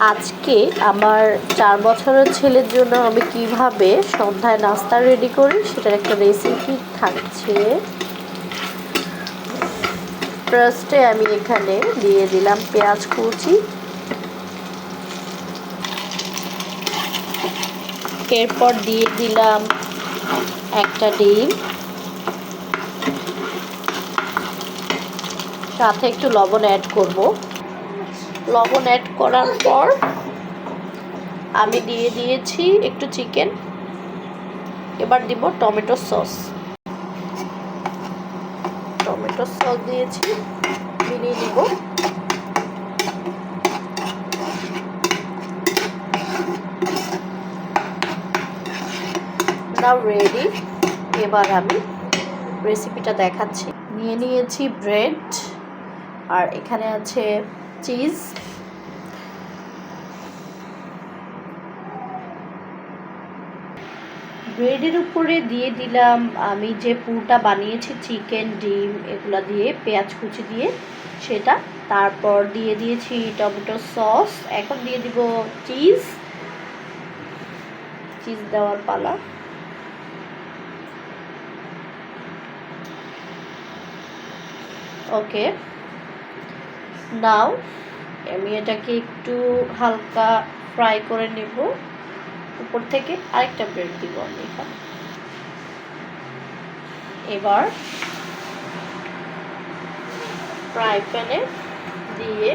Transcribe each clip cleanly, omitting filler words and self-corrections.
আজকে আমার 4 বছরের ছেলের জন্য আমি কিভাবে সন্ধ্যায় নাস্তা রেডি করি সেটার একটা রেসিপি থাকছে। ফার্স্টে আমি এখানে দিয়ে দিলাম পেঁয়াজ কুচি, এরপর দিয়ে দিলাম একটা ডিম, সাথে একটু লবণ অ্যাড করব। লবণ অ্যাড করার পর আমি দিয়ে দিয়েছি একটু চিকেন। এবার দিব টমেটো সস। টমেটো সস দিয়েছি, মিলিয়ে দিব। নাও রেডি। এবার আমি রেসিপিটা দেখাচ্ছি। নিয়ে নিয়েছি ব্রেড, আর এখানে আছে চিজ। ব্রেডের উপরে দিয়ে দিলাম আমি যে পুরটা বানিয়েছি চিকেন, ডিম এগুলো দিয়ে, পেঁয়াজ কুচি দিয়ে সেটা। তারপর দিয়ে দিয়েছি টমেটো সস। এখন দিয়ে দিব চিজ। চিজ দেওয়ার পালা। ওকে, নাও আমি এটাকে একটু হালকা ফ্রাই করে নেব। উপর থেকে আরেকটা ব্রেড দিব আমি এখানে। এবার ফ্রাই প্যানে দিয়ে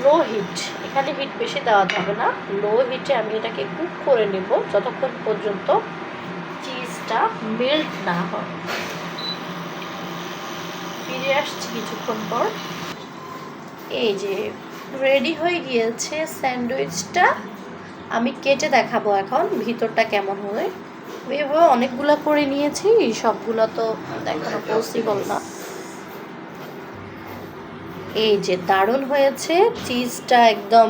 লো হিট, এখানে হিট বেশি দেওয়া যাবে না, লো হিটে আমি এটাকে কুক করে নেব যতক্ষণ পর্যন্ত চিজটা মেল্ট না হয়। ফিরে আসছি কিছুক্ষণ পর। এই যে রেডি হয়ে গিয়েছে স্যান্ডউইচটা। আমি কেটে দেখাবো এখন ভিতরটা কেমন হয়। এভাবে অনেকগুলো করে নিয়েছি, সবগুলো তো দেখানো পসিবল না। এই যে দারুণ হয়েছে, চিজটা একদম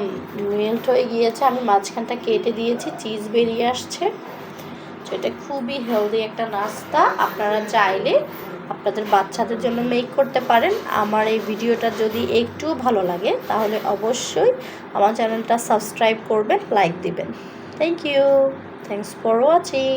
মেল্ট হয়ে গিয়েছে। আমি মাঝখানটা কেটে দিয়েছি, চিজ বেরিয়ে আসছে। তো এটা খুবই হেলদি একটা নাস্তা। আপনারা চাইলে আপনাদের বাচ্চাদের জন্য মেক করতে পারেন। আমার এই ভিডিওটা যদি একটু ভালো লাগে তাহলে অবশ্যই আমার চ্যানেলটা সাবস্ক্রাইব করবেন, লাইক দিবেন। Thank you, thanks for watching.